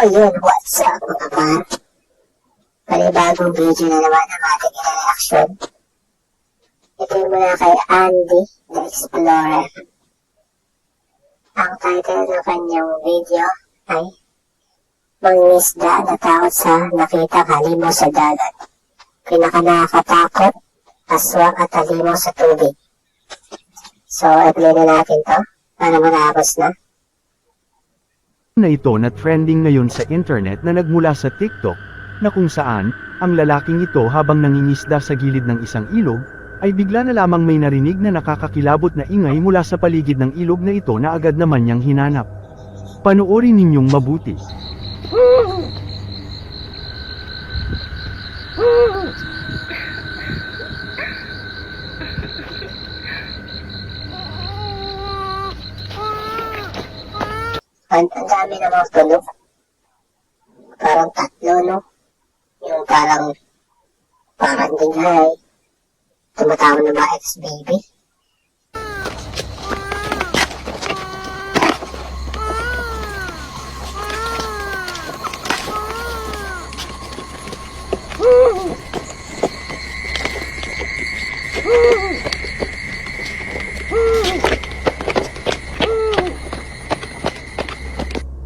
Ayun, what's up mga par? Panibagong video na naman ang ating reaction. Ito yung mula kay Andy, the Explorer. Ang title ng kanyang video ay Mangingisda na takot sa nakitang halimaw sa dagat. Pinakanakatakot, aswang at halimaw sa tubig. So, i-play na natin to para matapos na. Na ito na trending ngayon sa internet na nagmula sa TikTok, na kung saan, ang lalaking ito habang nangingisda sa gilid ng isang ilog, ay bigla na lamang may narinig na nakakakilabot na ingay mula sa paligid ng ilog na ito na agad naman niyang hinanap. Panoorin ninyong mabuti. Ang dami na mga tunog. Parang tatlo, no? Yung parang dingay. Tumatawa na ba ex-baby?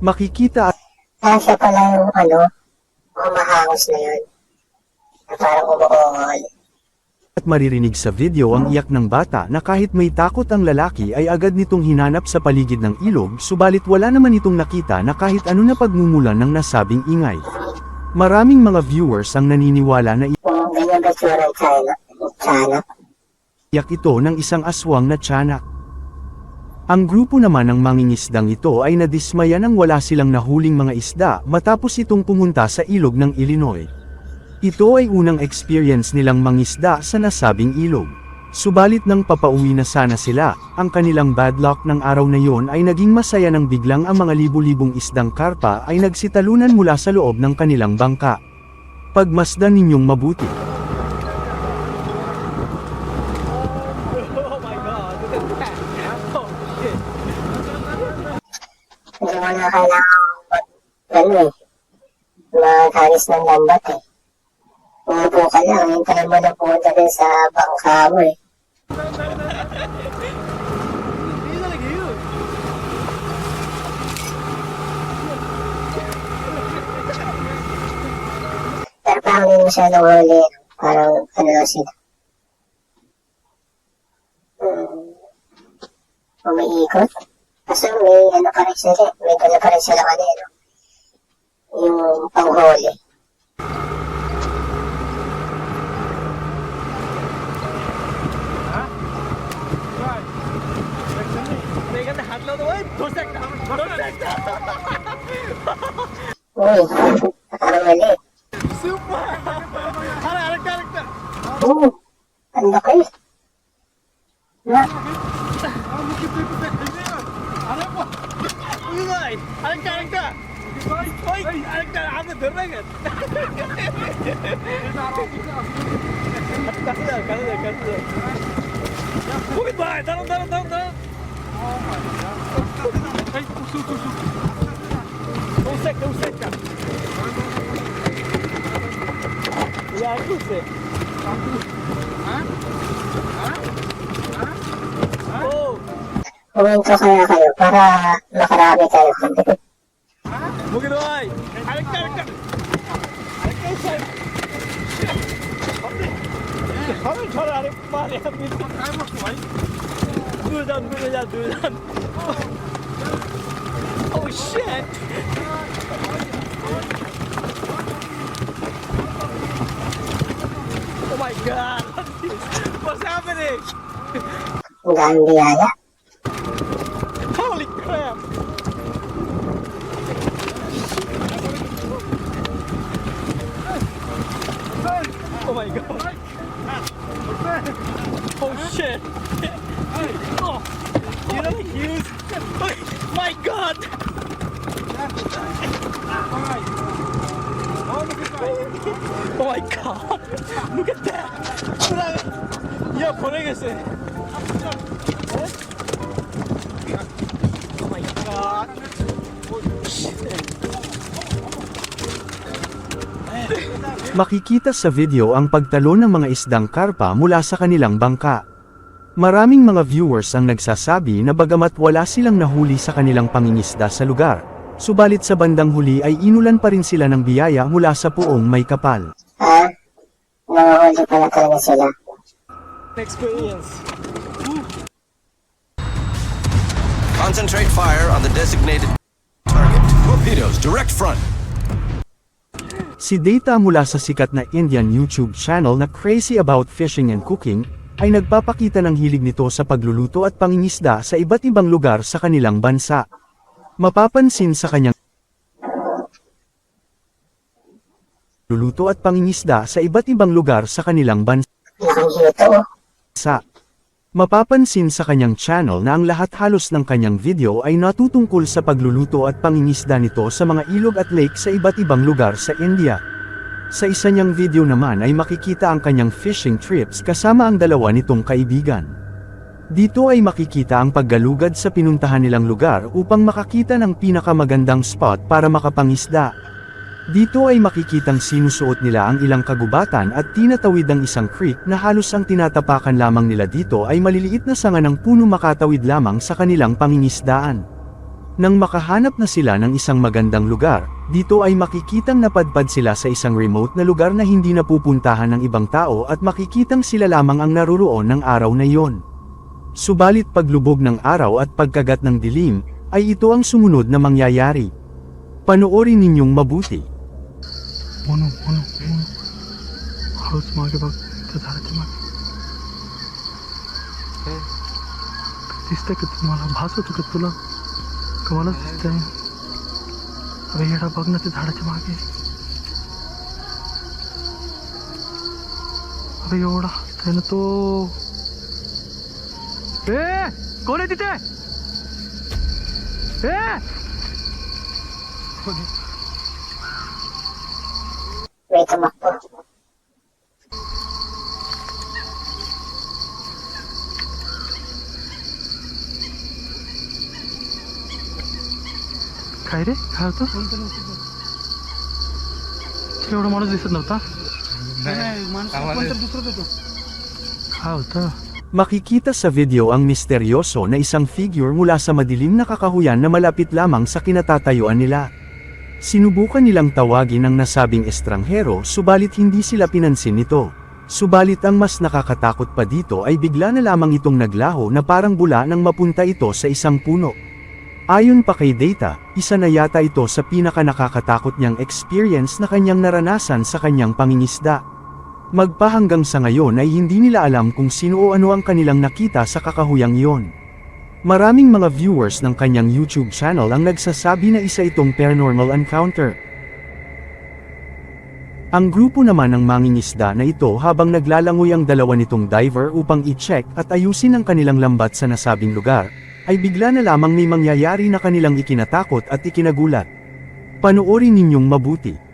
Makikita Nasa pala yung umahangos na yun. Na parang umuungol. at maririnig sa video ang iyak ng bata na kahit may takot ang lalaki ay agad nitong hinanap sa paligid ng ilog, subalit wala naman itong nakita na kahit ano na pagmumulan ng nasabing ingay. Maraming mga viewers ang naniniwala na Kung ganyan ba tsura ng tiyanak? iyak ito ng isang aswang na tiyanak. Ang grupo naman ng mangingisdang ito ay nadismaya nang wala silang nahuling mga isda matapos itong pumunta sa ilog ng Illinois. Ito ay unang experience nilang mangisda sa nasabing ilog. Subalit nang papauwi na sana sila, ang kanilang bad luck ng araw na yon ay naging masaya nang biglang ang mga libu-libong isdang karpa ay nagsitalunan mula sa loob ng kanilang bangka. Pagmasdan ninyong mabuti. Hindi mo na kailangan mag-haris ng lambat eh. Umupo ka lang, hintayin mo na pumunta din sa bangka mo eh. Pero parang hindi mo siya nahuli, parang lang sila. Umiikot. Kasi may pa rin sila, may dala pa rin sila kanino. Yung panghuli. Uy, parang mali. Super! Haragta! Ang laki. Na, haragta! Haragta! Ako duragan! Kasda. Bukit ba? Darang! Oh my god! Ay, usuk! Usek ka! Ya, usek! Oh! huminto kaya kayo para makarami kayo. Bukit ba? Haragta! Usek! Haber çararım bari yapayım. Durdan. Oh shit. Oh my god. What's happening? Ang daming biyaya. Holy crap. Oh my god. Oh shit! Oh, you know huge. Oh my god! Oh my god! Look at that! Yeah, 보내겠어요. Oh my god! Oh shit! Makikita sa video ang pagtalon ng mga isdang karpa mula sa kanilang bangka. Maraming mga viewers ang nagsasabi na bagamat wala silang nahuli sa kanilang pangingisda sa lugar, subalit sa bandang huli ay inulan pa rin sila ng biyaya mula sa puong may kapal. Ha? Nanguhuli pala talaga sila. Experience. Concentrate fire on the designated target. Torpedoes, direct front. Si Data mula sa sikat na Indian YouTube channel na Crazy About Fishing and Cooking, ay nagpapakita ng hilig nito sa pagluluto at pangingisda sa iba't ibang lugar sa kanilang bansa. Mapapansin sa kanyang luluto at pangingisda sa iba't ibang lugar sa kanilang bansa. Laking hito. Mapapansin sa kanyang channel na ang lahat halos ng kanyang video ay natutungkol sa pagluluto at pangingisda nito sa mga ilog at lake sa iba't ibang lugar sa India. Sa isa niyang video naman ay makikita ang kanyang fishing trips kasama ang dalawa nitong kaibigan. Dito ay makikita ang paggalugad sa pinuntahan nilang lugar upang makakita ng pinakamagandang spot para makapangisda. Dito ay makikitang sinusuot nila ang ilang kagubatan at tinatawid ang isang creek na halos ang tinatapakan lamang nila dito ay maliliit na sanga ng puno makatawid lamang sa kanilang pangingisdaan. Nang makahanap na sila ng isang magandang lugar, dito ay makikitang napadpad sila sa isang remote na lugar na hindi napupuntahan ng ibang tao at makikitang sila lamang ang naruroon ng araw na iyon. Subalit paglubog ng araw at pagkagat ng dilim, ay ito ang sumunod na mangyayari. Panoorin ninyong mabuti. House माँ के पास सारा चमक दिसतंय का तुम्हाला भास होतो का तुला कमालच दिसतंय अरे येडा बघ ना ते झाडाच्या मागे अरे एवढा हसतंय ना तो कोण आहे तिथे May tumakbo. काय रे काय होतं एवढा माणूस दिसत नव्हता काय होतं Makikita sa video ang misteryoso na isang figure mula sa madilim na kakahuyan na malapit lamang sa kinatatayuan nila. Sinubukan nilang tawagin ang nasabing estranghero subalit hindi sila pinansin nito. Subalit ang mas nakakatakot pa dito ay bigla na lamang itong naglaho na parang bula nang mapunta ito sa isang puno. Ayon pa kay Data, isa na yata ito sa pinaka nakakatakot niyang experience na kanyang naranasan sa kanyang pangingisda. Magpahanggang sa ngayon ay hindi nila alam kung sino o ano ang kanilang nakita sa kakahuyang iyon. Maraming mga viewers ng kanyang YouTube channel ang nagsasabi na isa itong paranormal encounter. Ang grupo naman ng mangingisda na ito habang naglalangoy ang dalawa nitong diver upang i-check at ayusin ang kanilang lambat sa nasabing lugar, ay bigla na lamang may mangyayari na kanilang ikinatakot at ikinagulat. Panoorin ninyong mabuti.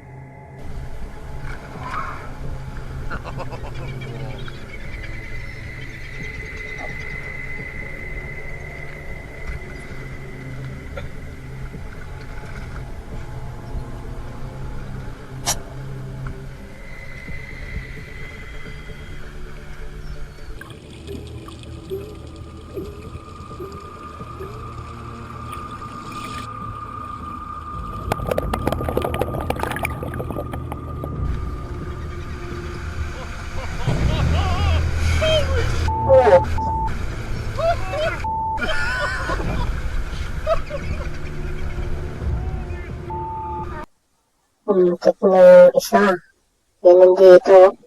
Muntik na yung isa. Yan nandito.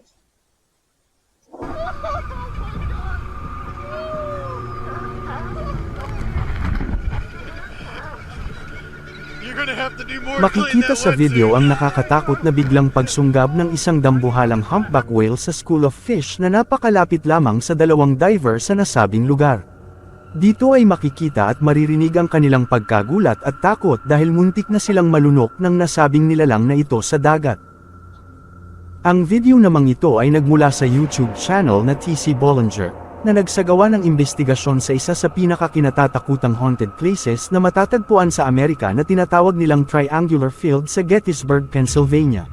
Makikita sa video ang nakakatakot na biglang pagsunggab ng isang dambuhalang humpback whale sa school of fish na napakalapit lamang sa dalawang diver sa nasabing lugar. Dito ay makikita at maririnig ang kanilang pagkagulat at takot dahil muntik na silang malunok ng nasabing nilalang na ito sa dagat. Ang video namang ito ay nagmula sa YouTube channel na TC Bollinger, na nagsagawa ng investigasyon sa isa sa pinakakinatatakutang haunted places na matatagpuan sa Amerika na tinatawag nilang Triangular Field sa Gettysburg, Pennsylvania.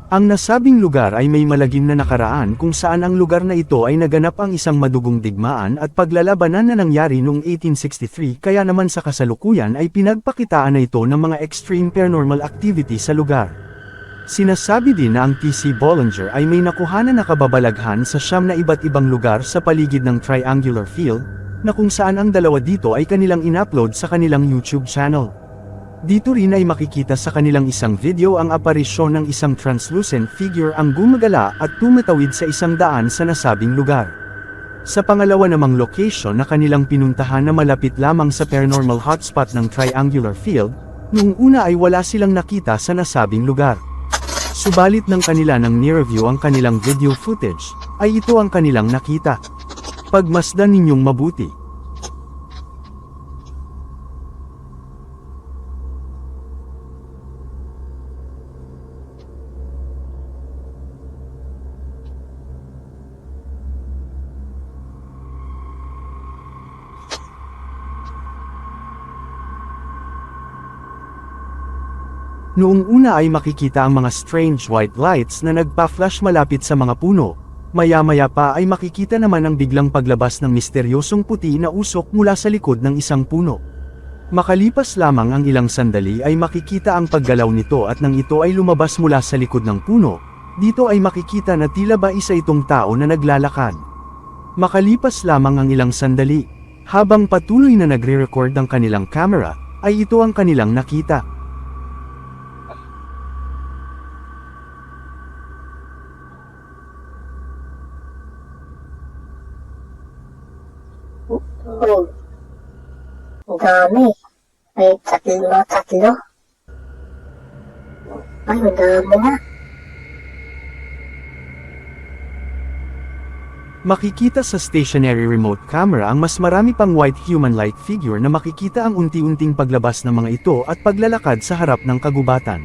Ang nasabing lugar ay may malagim na nakaraan kung saan ang lugar na ito ay naganap ang isang madugong digmaan at paglalabanan na nangyari noong 1863 kaya naman sa kasalukuyan ay pinagpakitaan na ito ng mga extreme paranormal activity sa lugar. Sinasabi din na ang TC Bollinger ay may nakuhanan na kababalaghan sa 9 na iba't ibang lugar sa paligid ng Triangular Field, na kung saan ang dalawa dito ay kanilang in-upload sa kanilang YouTube channel. Dito rin ay makikita sa kanilang isang video ang aparisyon ng isang translucent figure ang gumagala at tumatawid sa isang daan sa nasabing lugar. Sa pangalawa namang location na kanilang pinuntahan na malapit lamang sa paranormal hotspot ng Triangular Field, noong una ay wala silang nakita sa nasabing lugar. Subalit ng kanila nang nireview ang kanilang video footage, ay ito ang kanilang nakita. Pagmasdan ninyong mabuti. Noong una ay makikita ang mga strange white lights na nagpa-flash malapit sa mga puno. Maya-maya pa ay makikita naman ang biglang paglabas ng misteryosong puti na usok mula sa likod ng isang puno. Makalipas lamang ang ilang sandali ay makikita ang paggalaw nito at nang ito ay lumabas mula sa likod ng puno, dito ay makikita na tila ba isa itong tao na naglalakad. Makalipas lamang ang ilang sandali, habang patuloy na nagre-record ang kanilang camera, ay ito ang kanilang nakita. Uy, ang dami. May tatlo. Ay, ang dami na. Makikita sa stationary remote camera ang mas marami pang white human-like figure na makikita ang unti-unting paglabas ng mga ito at paglalakad sa harap ng kagubatan.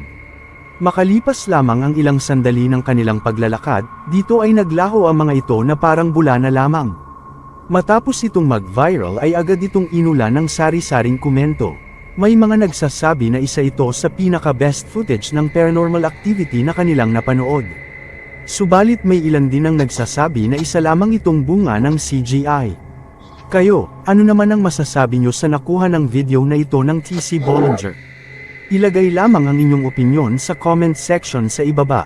Makalipas lamang ang ilang sandali ng kanilang paglalakad, dito ay naglaho ang mga ito na parang bula na lamang. Matapos itong mag-viral ay agad itong inulan ng sari-saring komento. May mga nagsasabi na isa ito sa pinaka-best footage ng paranormal activity na kanilang napanood. Subalit may ilan din ang nagsasabi na isa lamang itong bunga ng CGI. Kayo, ano naman ang masasabi nyo sa nakuha ng video na ito ng TC Bollinger? Ilagay lamang ang inyong opinyon sa comment section sa ibaba.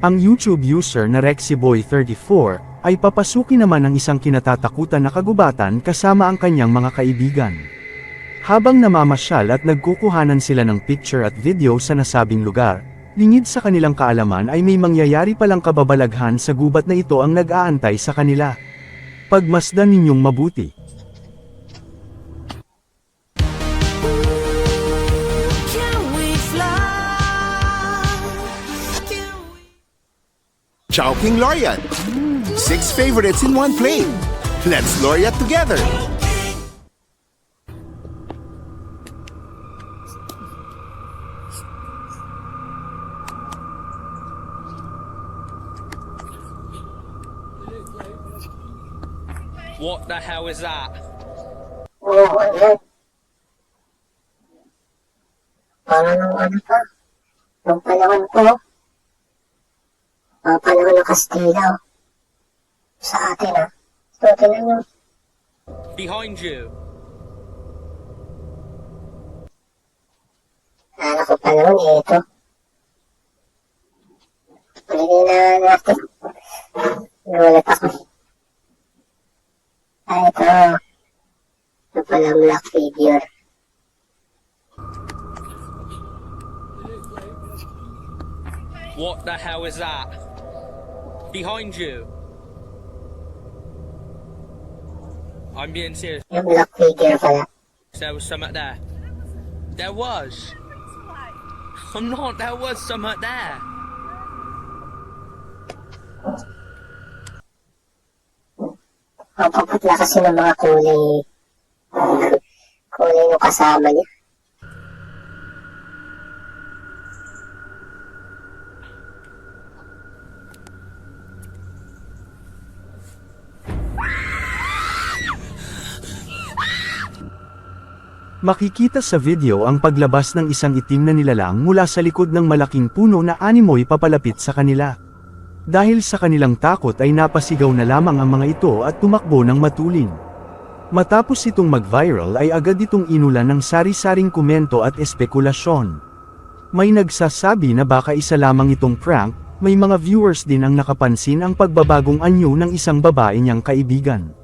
Ang YouTube user na RexiBoy34, ay papasukin naman ng isang kinatatakutan na kagubatan kasama ang kanyang mga kaibigan. Habang namamasyal at nagkukuhanan sila ng picture at video sa nasabing lugar, lingid sa kanilang kaalaman ay may mangyayari palang kababalaghan sa gubat na ito ang nag-aantay sa kanila. Pagmasdan ninyong mabuti. Chowking Laureate. 6 favorites in one plate. Let's laureate together. What the hell is that? Oo, yan. Parang nung ano pa. Nung panahon ko. Panahon ng Kastila. Sa atin So, tinan nyo. Behind you. Anak ko panahon ito. Ulitin na natin. Gulat ako. Ito. Ito palang black figure. What the hell is that? Behind you. I'm being serious. Yung black figure pala. There was something there. There was. I'm not. There was something there. Ang paputla kasi ng mga kulay ng kasama niya. Makikita sa video ang paglabas ng isang itim na nilalang mula sa likod ng malaking puno na animoy papalapit sa kanila. Dahil sa kanilang takot ay napasigaw na lamang ang mga ito at tumakbo ng matulin. Matapos itong mag-viral ay agad itong inulan ng sari-saring komento at espekulasyon. May nagsasabi na baka isa lamang itong prank, may mga viewers din ang nakapansin ang pagbabagong anyo ng isang babae niyang kaibigan.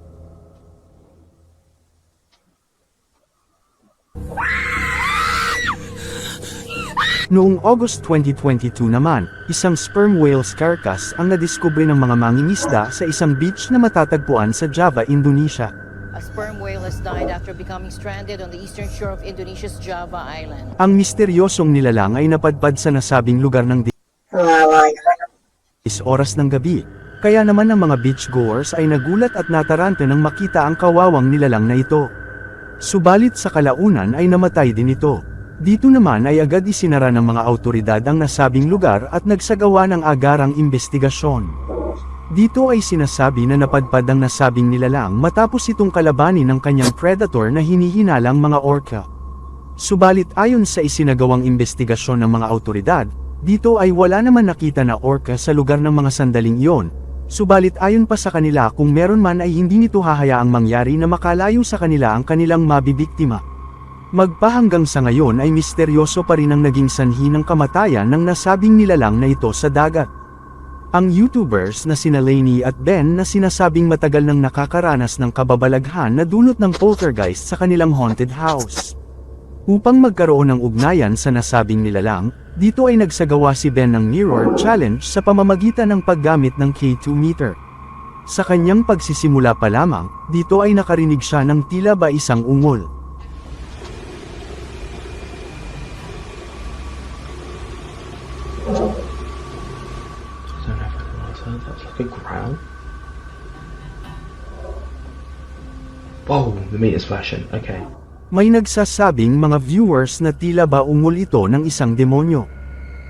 Noong August 2022 naman, isang sperm whale's carcass ang nadiskubre ng mga mangingisda sa isang beach na matatagpuan sa Java, Indonesia. A sperm whale has died after becoming stranded on the eastern shore of Indonesia's Java Island. Ang misteryosong nilalang ay napadpad sa nasabing lugar ng Kawawa naman. oras ng gabi, kaya naman ang mga beachgoers ay nagulat at nataranta nang makita ang kawawang nilalang na ito. Subalit sa kalaunan ay namatay din ito. Dito naman ay agad isinara ng mga awtoridad ang nasabing lugar at nagsagawa ng agarang investigasyon. Dito ay sinasabi na napadpad ang nasabing nilalang matapos itong kalabanin ng kanyang predator na hinihinalang mga orca. Subalit ayon sa isinagawang investigasyon ng mga awtoridad, dito ay wala naman nakita na orca sa lugar ng mga sandaling iyon. Subalit ayon pa sa kanila kung meron man ay hindi nito hahayaang mangyari na makalayo sa kanila ang kanilang mabibiktima. Magpahanggang sa ngayon ay misteryoso pa rin ang naging sanhi ng kamatayan ng nasabing nilalang na ito sa dagat. Ang YouTubers na sina Lainey at Ben na sinasabing matagal nang nakakaranas ng kababalaghan na dulot ng poltergeist sa kanilang haunted house. Upang magkaroon ng ugnayan sa nasabing nilalang, dito ay nagsagawa si Ben ng mirror challenge sa pamamagitan ng paggamit ng K2 meter. Sa kanyang pagsisimula pa lamang, dito ay nakarinig siya ng tila ba isang ungol. That's like a growl. Whoa, the meter's flashing. Okay. May nagsasabing mga viewers na tila ba ungol ito ng isang demonyo.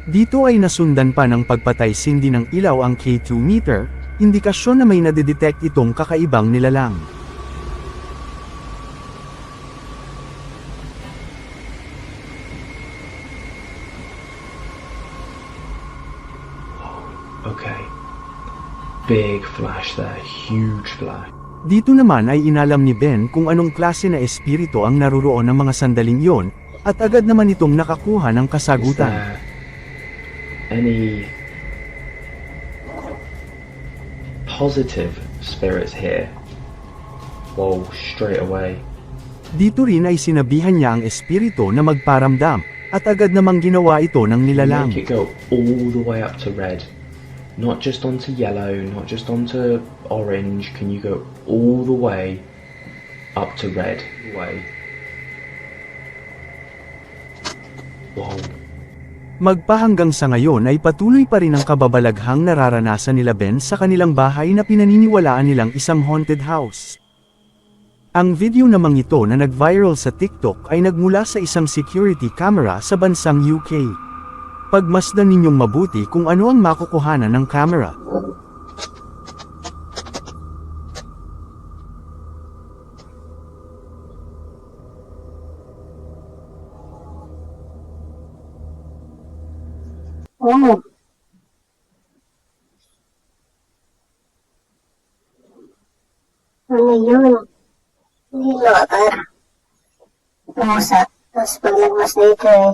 Dito ay nasundan pa ng pagpatay sindi ng ilaw ang K2 meter, indikasyon na may nadidetect itong kakaibang nilalang. Okay. Big flash there, huge flash. Dito naman ay inalam ni Ben kung anong klase na espiritu ang naruroon ng mga sandaling iyon, at agad naman itong nakakuha ng Is kasagutan. there any positive spirits here? Whoa, straight away. Dito rin ay sinabihan niya ang espiritu na magparamdam, at agad namang ginawa ito ng nilalang. Make it go all the way up to red. Not just onto yellow, not just onto orange. Can you go all the way up to red? Wow. Magpahanggang sa ngayon ay patuloy pa rin ang kababalaghang nararanasan nila Ben sa kanilang bahay na pinaniniwalaan nilang isang haunted house. Ang video namang ito na nag-viral sa TikTok ay nagmula sa isang security camera sa bansang UK. Pagmasdan ninyong mabuti kung ano ang makukuhanan ng camera. Oh. Ano yun? Nilotar. Pusa. Tapos paglagmas dito eh.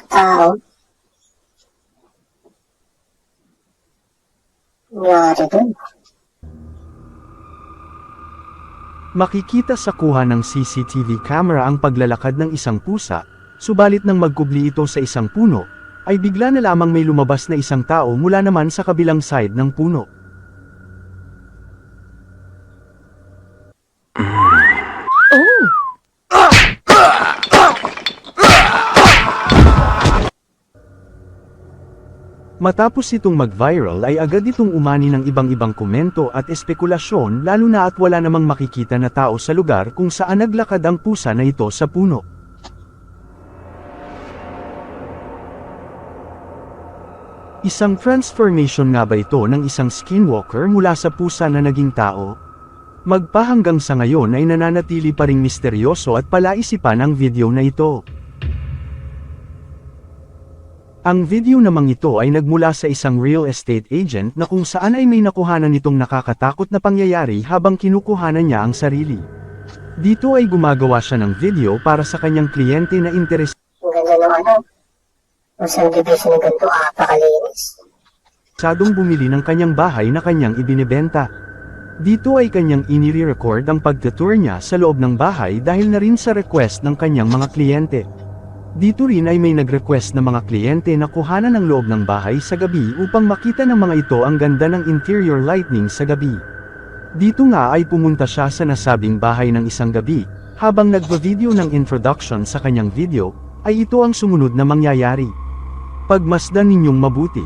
Tao. Nangyari dun. Makikita sa kuha ng CCTV camera ang paglalakad ng isang pusa, subalit nang magkubli ito sa isang puno, ay bigla na lamang may lumabas na isang tao mula naman sa kabilang side ng puno. Matapos itong mag-viral ay agad itong umani ng ibang-ibang komento at espekulasyon lalo na at wala namang makikita na tao sa lugar kung saan naglakad ang pusa na ito sa puno. Isang transformation nga ba ito ng isang skinwalker mula sa pusa na naging tao? Magpa hanggang sa ngayon ay nananatili pa ring misteryoso at palaisipan ang video na ito. Ang video namang ito ay nagmula sa isang real estate agent na kung saan ay may nakuhanan nitong nakakatakot na pangyayari habang kinukuhanan niya ang sarili. Dito ay gumagawa siya ng video para sa kanyang kliyente na interes. Ang ganda ng ano, yung subdivision na ganito, pakalinis. Sadong bumili ng kanyang bahay na kanyang ibinebenta. Dito ay kanyang inire-record ang pagtutour niya sa loob ng bahay dahil na rin sa request ng kanyang mga kliyente. Dito rin ay may nag-request na mga kliyente na kuhanan ng loob ng bahay sa gabi upang makita ng mga ito ang ganda ng interior lighting sa gabi. Dito nga ay pumunta siya sa nasabing bahay ng isang gabi, habang nagba-video ng introduction sa kanyang video, ay ito ang sumunod na mangyayari. Pagmasdan ninyong mabuti.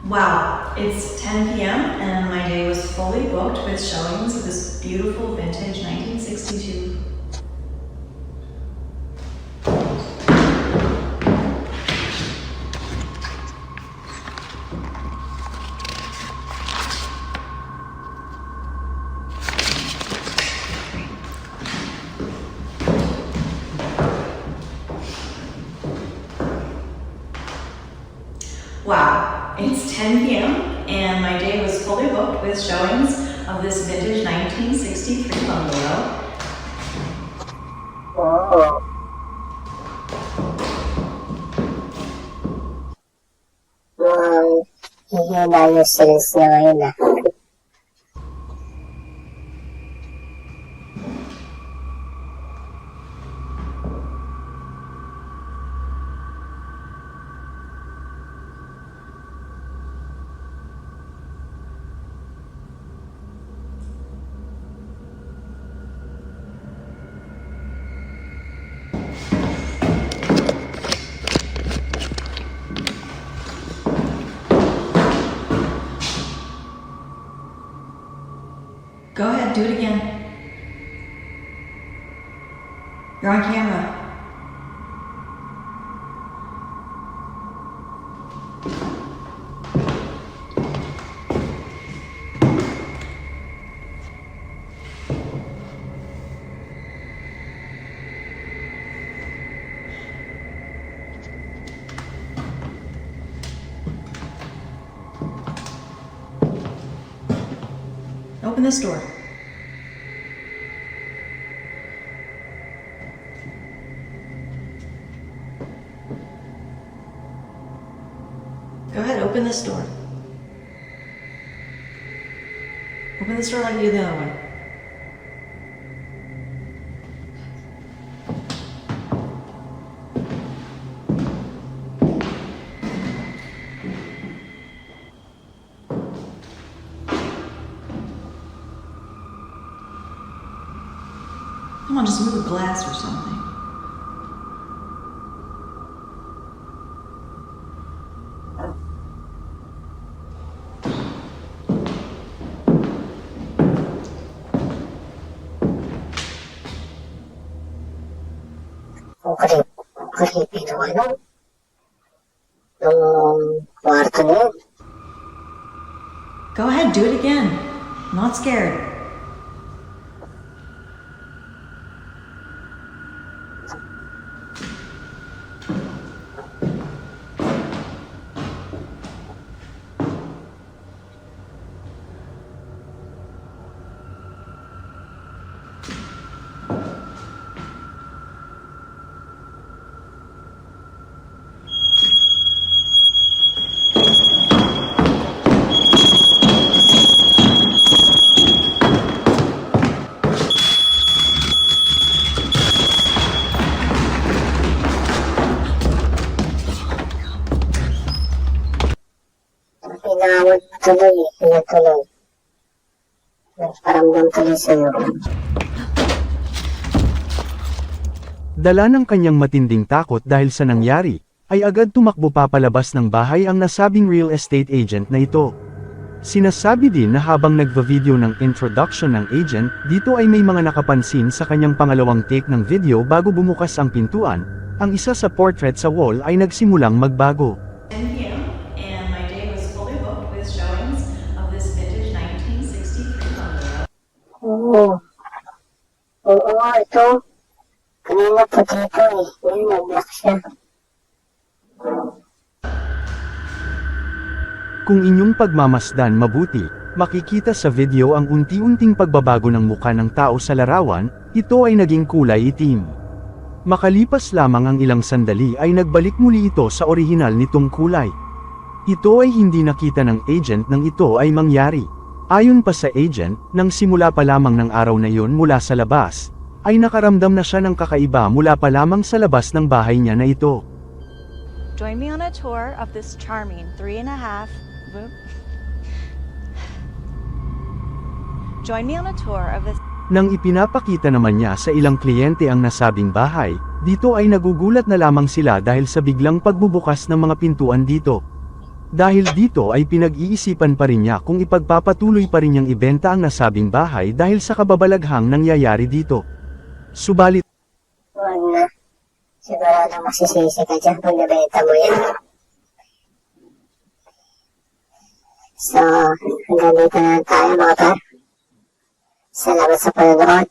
Wow, it's 10 p.m. and my day was fully booked with showings of this beautiful vintage 1962. Wow, it's 10 p.m. and my day was fully booked with showings of this vintage 1963 bungalow. Oo. Hihina yung sales niya ngayon Go ahead, do it again. You're on camera. Open this door. Go ahead, open this door. Open this door like you do the other one. Come on, just move a glass or something. Creepy nung ano, nung kwarto na yun. Go ahead, do it again. I'm not scared. Pinawag tuloy, pinatuloy. Nagparamdam tuloy sa'yo. Dala ng kanyang matinding takot dahil sa nangyari, ay agad tumakbo papalabas ng bahay ang nasabing real estate agent na ito. Sinasabi din na habang nagva-video ng introduction ng agent, dito ay may mga nakapansin sa kanyang pangalawang take ng video bago bumukas ang pintuan, ang isa sa portrait sa wall ay nagsimulang magbago. 10 p.m. ito. Kanina puti ito eh. Ngayon nag-black siya. Kung inyong pagmamasdan mabuti, makikita sa video ang unti-unting pagbabago ng mukha ng tao sa larawan, ito ay naging kulay itim. Makalipas lamang ang ilang sandali ay nagbalik muli ito sa orihinal nitong kulay. Ito ay hindi nakita ng agent nang ito ay mangyari. Ayon pa sa agent, nang simula pa lamang ng araw na iyon mula sa labas, ay nakaramdam na siya ng kakaiba mula pa lamang sa labas ng bahay niya na ito. Join me on a tour of this charming 3.5. Join me on a tour of this. Nang ipinapakita naman niya sa ilang kliyente ang nasabing bahay, dito ay nagugulat na lamang sila dahil sa biglang pagbubukas ng mga pintuan dito. Dahil dito ay pinag-iisipan pa rin niya kung ipagpapatuloy pa rin niyang ibenta ang nasabing bahay dahil sa kababalaghang nangyayari dito. Subalit, Huwag na. Sigurado masisisi ka dyan pag nabenta mo yan. So, hanggang dito na tayo mga par. Salamat sa panonood.